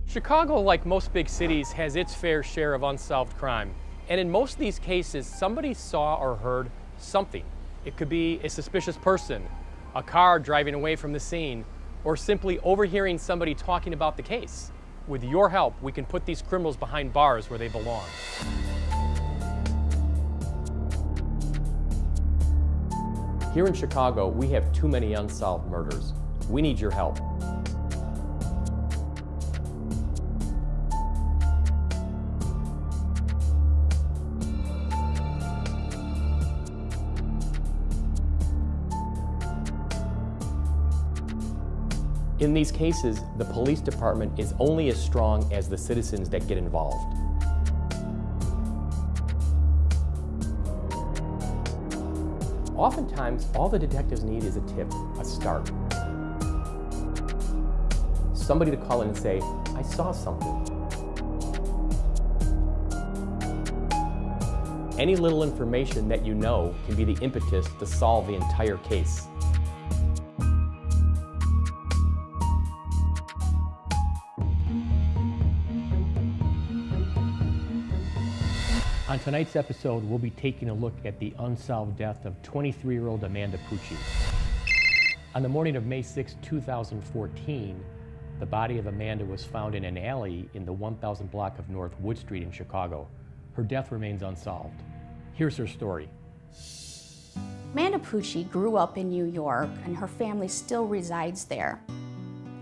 Chicago, like most big cities, has its fair share of unsolved crime. And in most of these cases, somebody saw or heard something. It could be a suspicious person, a car driving away from the scene, or simply overhearing somebody talking about the case. With your help, we can put these criminals behind bars where they belong. Here in Chicago, we have too many unsolved murders. We need your help. In these cases, the police department is only as strong as the citizens that get involved. Oftentimes, all the detectives need is a tip, a start. Somebody to call in and say, I saw something. Any little information that you know can be the impetus to solve the entire case. On tonight's episode, we'll be taking a look at the unsolved death of 23-year-old Amanda Pucci. On the morning of May 6, 2014, the body of Amanda was found in an alley in the 1000 block of North Wood Street in Chicago. Her death remains unsolved. Here's her story. Amanda Pucci grew up in New York, and her family still resides there.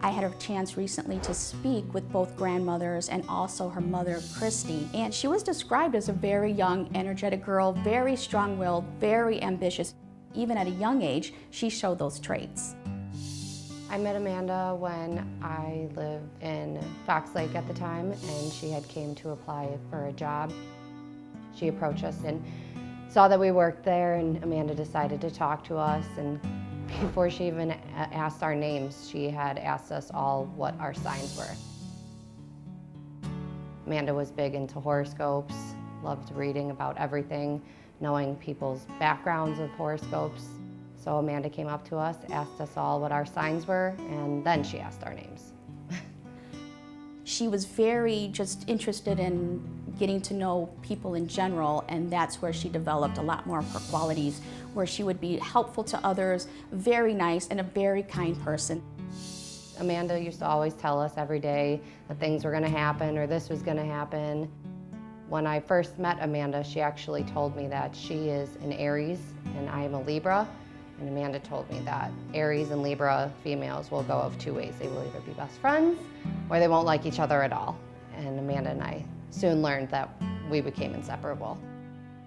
I had a chance recently to speak with both grandmothers and also her mother, Christy, and she was described as a very young, energetic girl, very strong-willed, very ambitious. Even at a young age, she showed those traits. I met Amanda when I lived in Fox Lake at the time, and she had came to apply for a job. She approached us and saw that we worked there, and Amanda decided to talk to us, and before she even asked our names, she had asked us all what our signs were. Amanda was big into horoscopes, loved reading about everything, knowing people's backgrounds of horoscopes. So Amanda came up to us, asked us all what our signs were, and then she asked our names. She was very just interested in getting to know people in general, and that's where she developed a lot more of her qualities, where she would be helpful to others, very nice, and a very kind person. Amanda used to always tell us every day that things were gonna happen or this was gonna happen. When I first met Amanda, she actually told me that she is an Aries and I am a Libra. And Amanda told me that Aries and Libra females will go of two ways. They will either be best friends or they won't like each other at all. And Amanda and I soon learned that we became inseparable.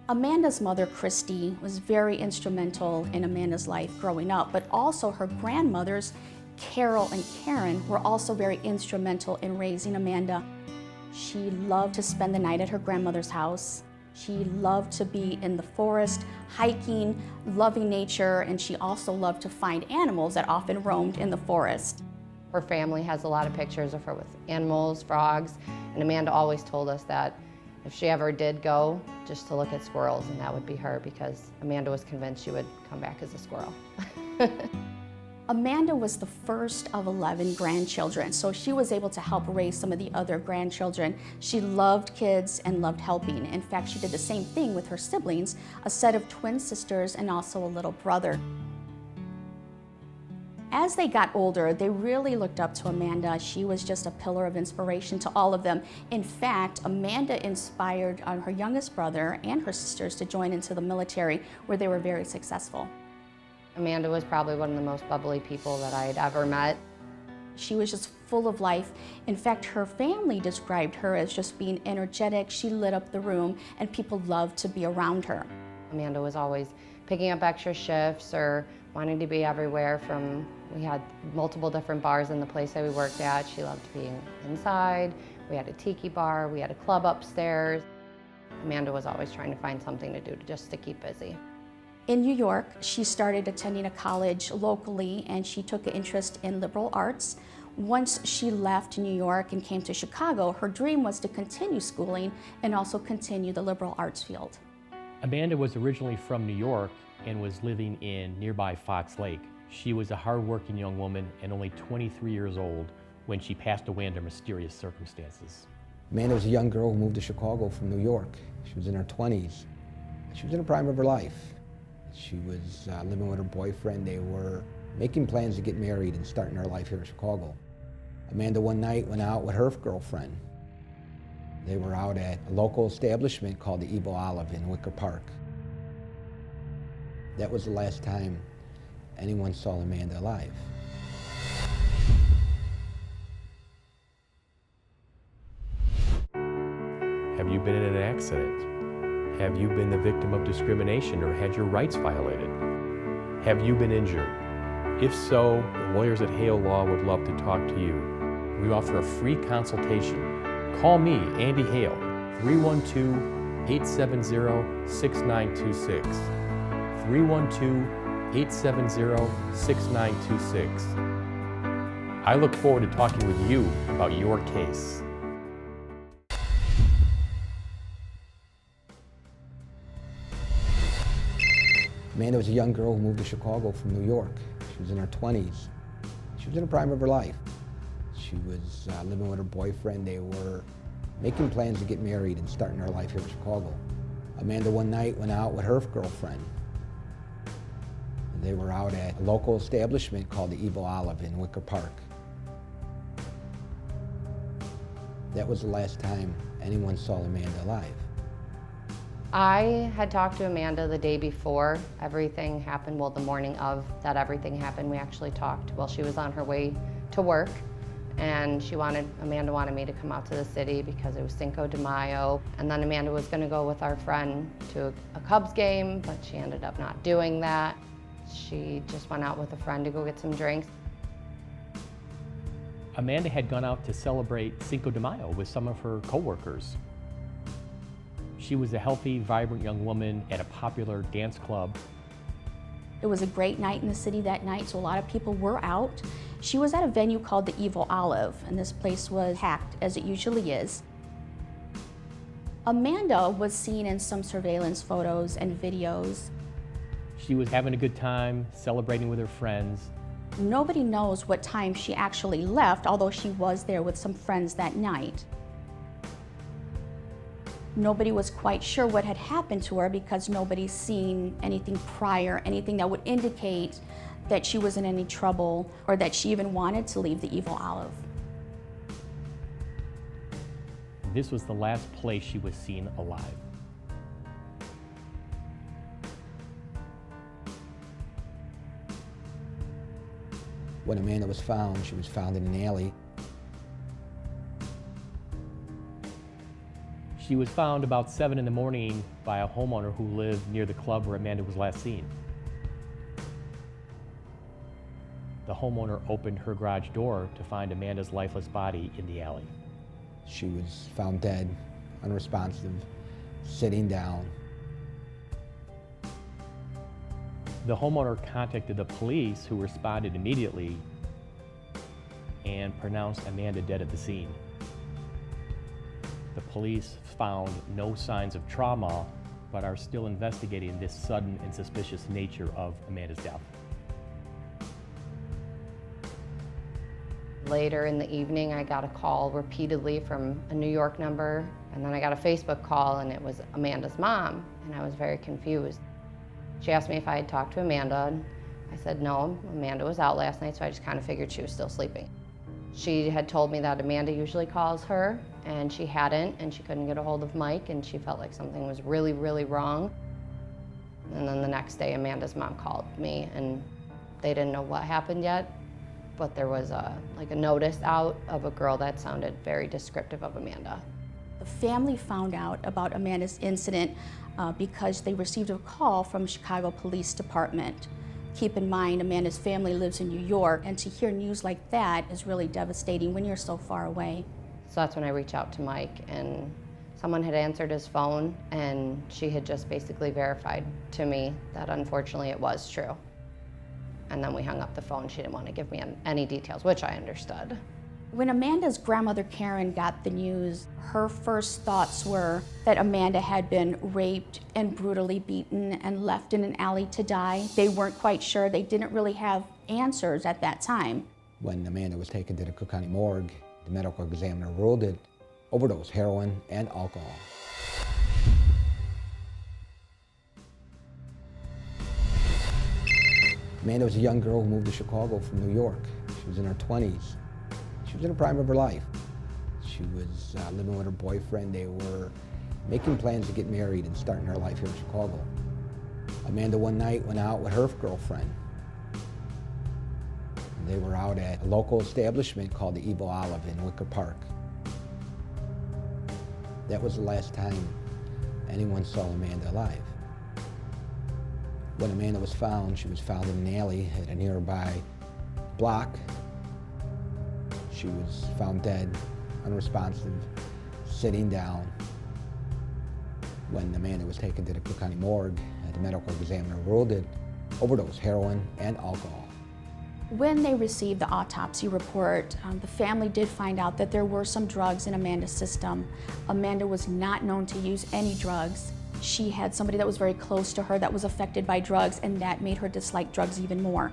Amanda's mother, Christy, was very instrumental in Amanda's life growing up, but also her grandmothers, Carol and Karen, were also very instrumental in raising Amanda. She loved to spend the night at her grandmother's house. She loved to be in the forest, hiking, loving nature, and she also loved to find animals that often roamed in the forest. Her family has a lot of pictures of her with animals, frogs, and Amanda always told us that if she ever did go, just to look at squirrels, and that would be her, because Amanda was convinced she would come back as a squirrel. Amanda was the first of 11 grandchildren, so she was able to help raise some of the other grandchildren. She loved kids and loved helping. In fact, she did the same thing with her siblings, a set of twin sisters and also a little brother. As they got older, they really looked up to Amanda. She was just a pillar of inspiration to all of them. In fact, Amanda inspired her youngest brother and her sisters to join into the military, where they were very successful. Amanda was probably one of the most bubbly people that I had ever met. She was just full of life. In fact, her family described her as just being energetic. She lit up the room, and people loved to be around her. Amanda was always picking up extra shifts or wanting to be everywhere. We had multiple different bars in the place that we worked at. She loved being inside. We had a tiki bar. We had a club upstairs. Amanda was always trying to find something to do just to keep busy. In New York, she started attending a college locally, and she took an interest in liberal arts. Once she left New York and came to Chicago, her dream was to continue schooling and also continue the liberal arts field. Amanda was originally from New York and was living in nearby Fox Lake. She was a hardworking young woman and only 23 years old when she passed away under mysterious circumstances. Amanda was a young girl who moved to Chicago from New York. She was in her 20s. She was in the prime of her life. She was living with her boyfriend. They were making plans to get married and starting their life here in Chicago. Amanda one night went out with her girlfriend. They were out at a local establishment called the Evil Olive in Wicker Park. That was the last time anyone saw Amanda alive. Have you been in an accident? Have you been the victim of discrimination or had your rights violated? Have you been injured? If so, the lawyers at Hale Law would love to talk to you. We offer a free consultation. Call me, Andy Hale, 312-870-6926. 312-870-6926. I look forward to talking with you about your case. Amanda was a young girl who moved to Chicago from New York. She was in her 20s. She was in the prime of her life. She was living with her boyfriend. They were making plans to get married and starting their life here in Chicago. Amanda one night went out with her girlfriend. They were out at a local establishment called the Evil Olive in Wicker Park. That was the last time anyone saw Amanda alive. I had talked to Amanda the day before everything happened. Well, the morning of that everything happened, we actually talked while she was on her way to work. And Amanda wanted me to come out to the city because it was Cinco de Mayo. And then Amanda was gonna go with our friend to a Cubs game, but she ended up not doing that. She just went out with a friend to go get some drinks. Amanda had gone out to celebrate Cinco de Mayo with some of her coworkers. She was a healthy, vibrant young woman at a popular dance club. It was a great night in the city that night, so a lot of people were out. She was at a venue called the Evil Olive, and this place was packed, as it usually is. Amanda was seen in some surveillance photos and videos. She was having a good time, celebrating with her friends. Nobody knows what time she actually left, although she was there with some friends that night. Nobody was quite sure what had happened to her because nobody's seen anything prior, anything that would indicate that she was in any trouble or that she even wanted to leave the Evil Olive. This was the last place she was seen alive. When Amanda was found, she was found in an alley. She was found about 7 in the morning by a homeowner who lived near the club where Amanda was last seen. The homeowner opened her garage door to find Amanda's lifeless body in the alley. She was found dead, unresponsive, sitting down. The homeowner contacted the police, who responded immediately and pronounced Amanda dead at the scene. The police found no signs of trauma, but are still investigating this sudden and suspicious nature of Amanda's death. Later in the evening, I got a call repeatedly from a New York number, and then I got a Facebook call, and it was Amanda's mom, and I was very confused. She asked me if I had talked to Amanda, and I said no, Amanda was out last night, so I just kind of figured she was still sleeping. She had told me that Amanda usually calls her, and she hadn't, and she couldn't get a hold of Mike, and she felt like something was really, really wrong. And then the next day, Amanda's mom called me, and they didn't know what happened yet, but there was a notice out of a girl that sounded very descriptive of Amanda. The family found out about Amanda's incident because they received a call from Chicago Police Department. Keep in mind, Amanda's family lives in New York, and to hear news like that is really devastating when you're so far away. So that's when I reached out to Mike, and someone had answered his phone, and she had just basically verified to me that unfortunately it was true. And then we hung up the phone. She didn't want to give me any details, which I understood. When Amanda's grandmother Karen got the news, her first thoughts were that Amanda had been raped and brutally beaten and left in an alley to die. They weren't quite sure. They didn't really have answers at that time. When Amanda was taken to the Cook County morgue, the medical examiner ruled it overdose, heroin, and alcohol. Amanda was a young girl who moved to Chicago from New York. She was in her 20s. She was in the prime of her life. She was living with her boyfriend. They were making plans to get married and starting her life here in Chicago. Amanda one night went out with her girlfriend. They were out at a local establishment called the Evil Olive in Wicker Park. That was the last time anyone saw Amanda alive. When Amanda was found, she was found in an alley at a nearby block. She was found dead, unresponsive, sitting down. When Amanda was taken to the Cook County morgue, the medical examiner ruled it overdose, heroin, and alcohol. When they received the autopsy report, the family did find out that there were some drugs in Amanda's system. Amanda was not known to use any drugs. She had somebody that was very close to her that was affected by drugs, and that made her dislike drugs even more.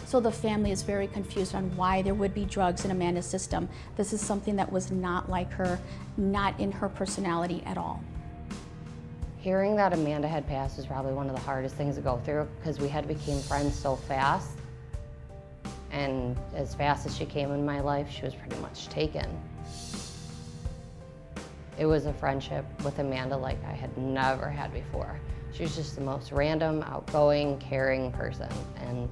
So the family is very confused on why there would be drugs in Amanda's system. This is something that was not like her, not in her personality at all. Hearing that Amanda had passed was probably one of the hardest things to go through because we had become friends so fast. And as fast as she came in my life, she was pretty much taken. It was a friendship with Amanda like I had never had before. She was just the most random, outgoing, caring person, and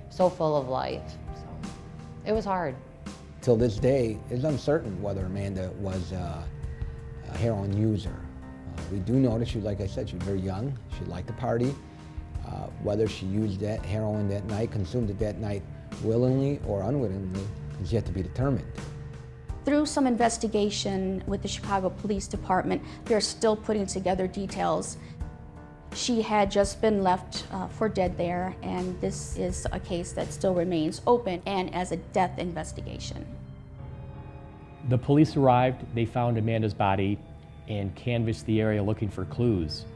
so full of life. So it was hard. Till this day, it's uncertain whether Amanda was a heroin user. We do know that she, like I said, she was very young. She liked to party. Whether she used that heroin that night, consumed it that night, willingly or unwittingly, is yet to be determined. Through some investigation with the Chicago Police Department, they're still putting together details. She had just been left for dead there, and this is a case that still remains open and as a death investigation. The police arrived, they found Amanda's body and canvassed the area looking for clues.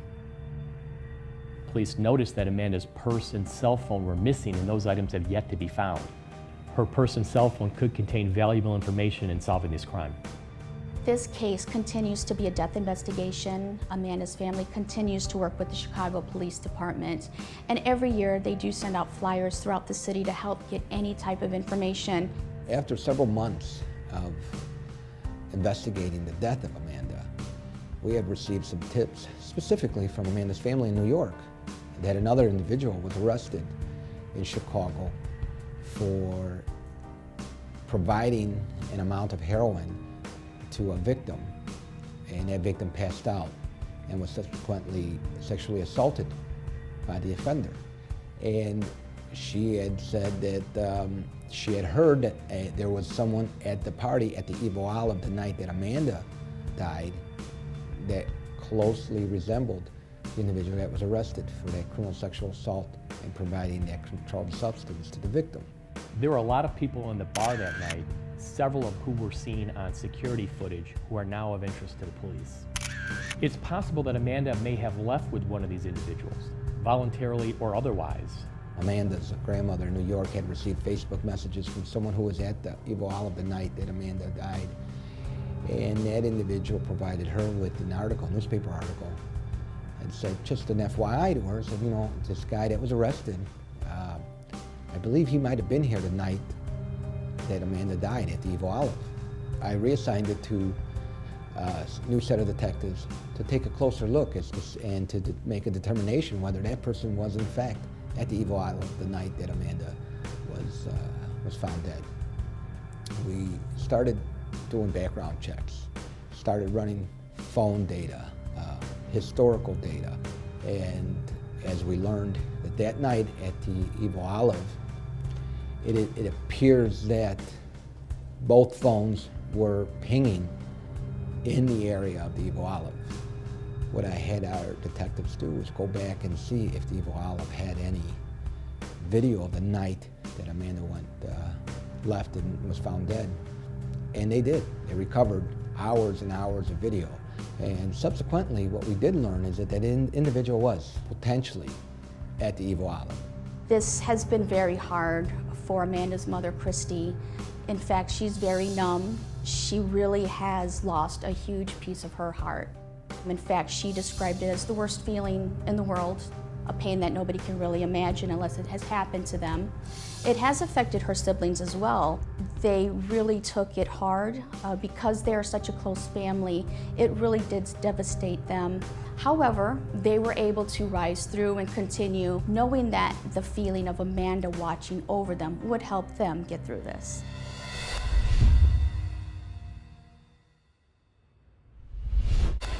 Police noticed that Amanda's purse and cell phone were missing, and those items have yet to be found. Her purse and cell phone could contain valuable information in solving this crime. This case continues to be a death investigation. Amanda's family continues to work with the Chicago Police Department, and every year they do send out flyers throughout the city to help get any type of information. After several months of investigating the death of Amanda, we had received some tips specifically from Amanda's family in New York that another individual was arrested in Chicago for providing an amount of heroin to a victim, and that victim passed out and was subsequently sexually assaulted by the offender. And she had said that she had heard that there was someone at the party at the Evil Olive the night that Amanda died that closely resembled the individual that was arrested for that criminal sexual assault and providing that controlled substance to the victim. There were a lot of people in the bar that night, several of whom were seen on security footage who are now of interest to the police. It's possible that Amanda may have left with one of these individuals, voluntarily or otherwise. Amanda's grandmother in New York had received Facebook messages from someone who was at the Evil Olive the night that Amanda died. And that individual provided her with an article, newspaper article, and said, just an FYI to her, said, you know, this guy that was arrested, I believe he might have been here the night that Amanda died at the Evil Olive. I reassigned it to a new set of detectives to take a closer look and to make a determination whether that person was in fact at the Evil Olive the night that Amanda was found dead. We started doing background checks, started running phone data, historical data, and as we learned that night at the Evil Olive, it appears that both phones were pinging in the area of the Evil Olive. What I had our detectives do was go back and see if the Evil Olive had any video of the night that Amanda left and was found dead. And they did. They recovered hours and hours of video. And subsequently, what we did learn is that individual was potentially at the Evil Olive. This has been very hard for Amanda's mother, Christy. In fact, she's very numb. She really has lost a huge piece of her heart. In fact, she described it as the worst feeling in the world, a pain that nobody can really imagine unless it has happened to them. It has affected her siblings as well. They really took it hard because they are such a close family. It really did devastate them. However, they were able to rise through and continue, knowing that the feeling of Amanda watching over them would help them get through this.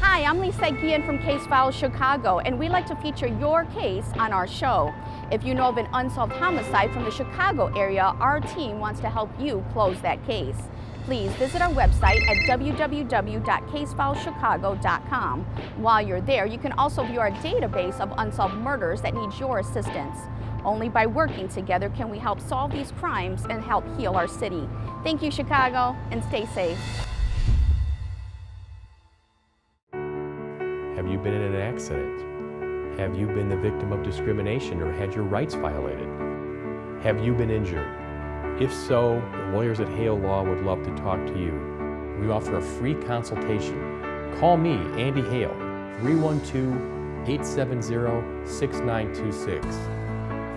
Hi, I'm Lisa Guillen from Case Files Chicago, and we like to feature your case on our show. If you know of an unsolved homicide from the Chicago area, our team wants to help you close that case. Please visit our website at www.casefileschicago.com. While you're there, you can also view our database of unsolved murders that needs your assistance. Only by working together can we help solve these crimes and help heal our city. Thank you, Chicago, and stay safe. Have you been in an accident? Have you been the victim of discrimination or had your rights violated? Have you been injured? If so, the lawyers at Hale Law would love to talk to you. We offer a free consultation. Call me, Andy Hale, 312-870-6926.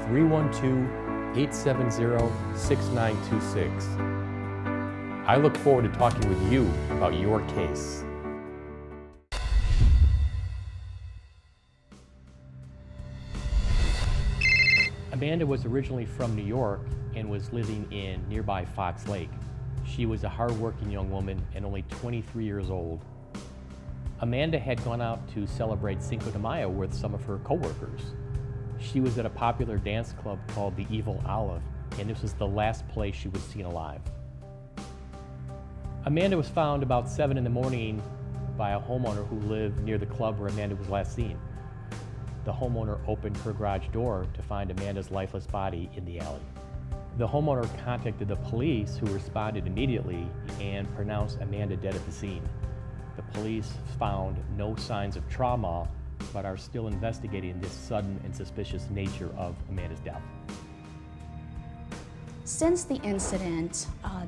312-870-6926. I look forward to talking with you about your case. Amanda was originally from New York and was living in nearby Fox Lake. She was a hardworking young woman and only 23 years old. Amanda had gone out to celebrate Cinco de Mayo with some of her coworkers. She was at a popular dance club called the Evil Olive, and this was the last place she was seen alive. Amanda was found about 7 in the morning by a homeowner who lived near the club where Amanda was last seen. The homeowner opened her garage door to find Amanda's lifeless body in the alley. The homeowner contacted the police, who responded immediately and pronounced Amanda dead at the scene. The police found no signs of trauma, but are still investigating this sudden and suspicious nature of Amanda's death. Since the incident,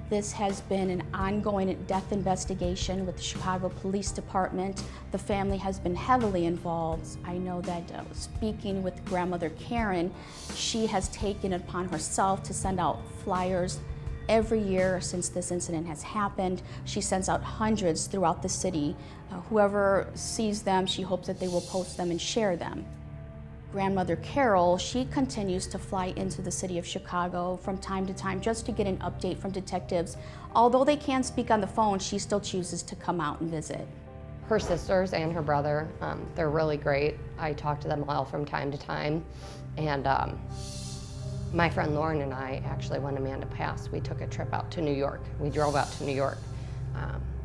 this has been an ongoing death investigation with the Chicago Police Department. The family has been heavily involved. I know that speaking with grandmother Karen, she has taken it upon herself to send out flyers every year since this incident has happened. She sends out hundreds throughout the city. Whoever sees them, she hopes that they will post them and share them. Grandmother Carol, she continues to fly into the city of Chicago from time to time just to get an update from detectives. Although they can't speak on the phone, she still chooses to come out and visit. Her sisters and her brother, they're really great. I talk to them all from time to time. And my friend Lauren and I, actually, when Amanda passed, we took a trip out to New York. We drove out to New York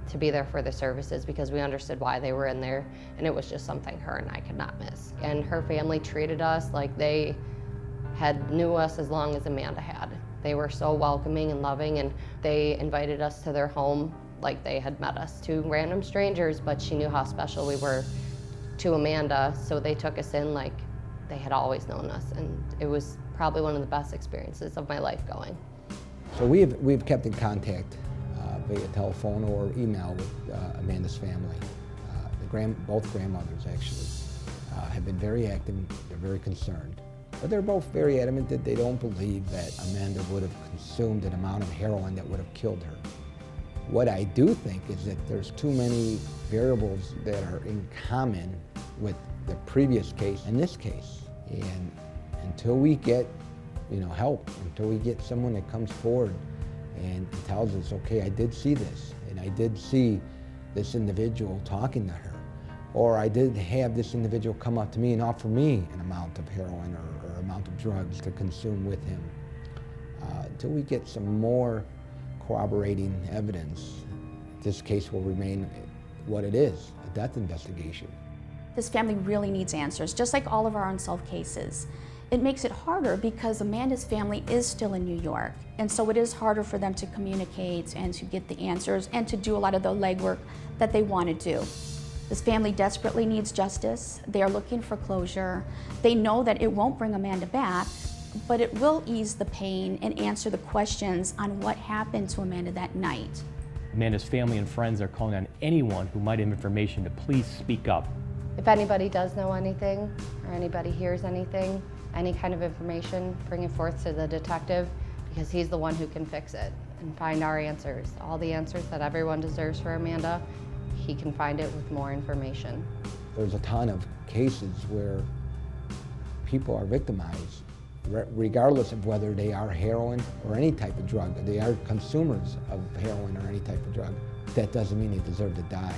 to be there for the services because we understood why they were in there, and it was just something her and I could not miss. And her family treated us like they had knew us as long as Amanda had. They were so welcoming and loving, and they invited us to their home like they had met us, two random strangers, but she knew how special we were to Amanda, so they took us in like they had always known us, and it was probably one of the best experiences of my life going. So we've kept in contact via telephone or email with Amanda's family. Both grandmothers actually have been very active. They're very concerned, but they're both very adamant that they don't believe that Amanda would have consumed an amount of heroin that would have killed her. What I do think is that there's too many variables that are in common with the previous case and this case, and until we get help, until we get someone that comes forward and tells us, okay, I did see this, and I did see this individual talking to her, or I did have this individual come up to me and offer me an amount of heroin or amount of drugs to consume with him. Until we get some more corroborating evidence, this case will remain what it is, a death investigation. This family really needs answers, just like all of our unsolved cases. It makes it harder because Amanda's family is still in New York, and so it is harder for them to communicate and to get the answers and to do a lot of the legwork that they want to do. This family desperately needs justice. They are looking for closure. They know that it won't bring Amanda back, but it will ease the pain and answer the questions on what happened to Amanda that night. Amanda's family and friends are calling on anyone who might have information to please speak up. If anybody does know anything, or anybody hears anything, any kind of information, bring it forth to the detective, because he's the one who can fix it and find our answers. All the answers that everyone deserves for Amanda, he can find it with more information. There's a ton of cases where people are victimized, regardless of whether they are heroin or any type of drug. They are consumers of heroin or any type of drug. That doesn't mean they deserve to die.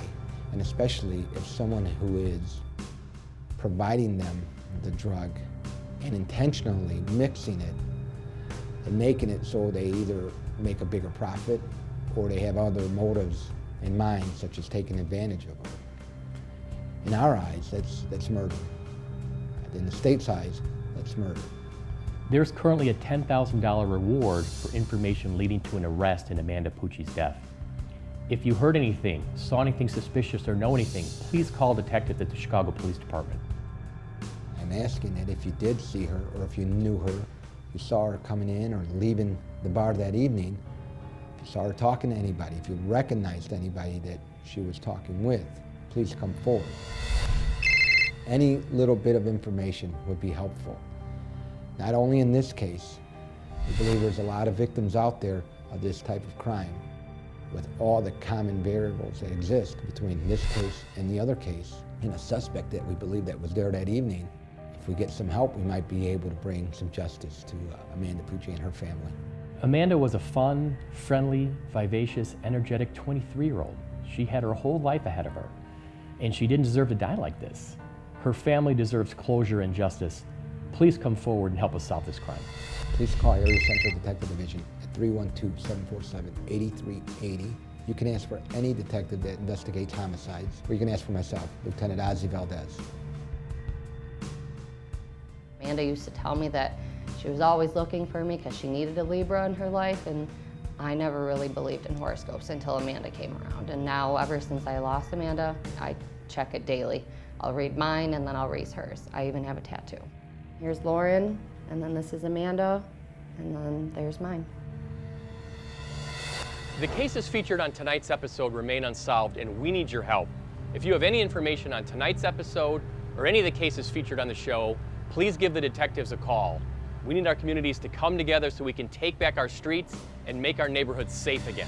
And especially if someone who is providing them the drug and intentionally mixing it and making it so they either make a bigger profit or they have other motives in mind, such as taking advantage of them. In our eyes, that's murder. In the state's eyes, that's murder. There's currently a $10,000 reward for information leading to an arrest in Amanda Pucci's death. If you heard anything, saw anything suspicious, or know anything, please call a detective at the Chicago Police Department. I'm asking that if you did see her, or if you knew her, you saw her coming in or leaving the bar that evening, if you saw her talking to anybody, if you recognized anybody that she was talking with, please come forward. Any little bit of information would be helpful. Not only in this case, we believe there's a lot of victims out there of this type of crime, with all the common variables that exist between this case and the other case, and a suspect that we believe that was there that evening. If we get some help, we might be able to bring some justice to Amanda Pucci and her family. Amanda was a fun, friendly, vivacious, energetic 23-year-old. She had her whole life ahead of her, and she didn't deserve to die like this. Her family deserves closure and justice. Please come forward and help us solve this crime. Please call Area Central Detective Division at 312-747-8380. You can ask for any detective that investigates homicides, or you can ask for myself, Lieutenant Ozzie Valdez. Amanda used to tell me that she was always looking for me because she needed a Libra in her life, and I never really believed in horoscopes until Amanda came around. And now, ever since I lost Amanda, I check it daily. I'll read mine and then I'll raise hers. I even have a tattoo. Here's Lauren, and then this is Amanda, and then there's mine. The cases featured on tonight's episode remain unsolved, and we need your help. If you have any information on tonight's episode or any of the cases featured on the show, please give the detectives a call. We need our communities to come together so we can take back our streets and make our neighborhoods safe again.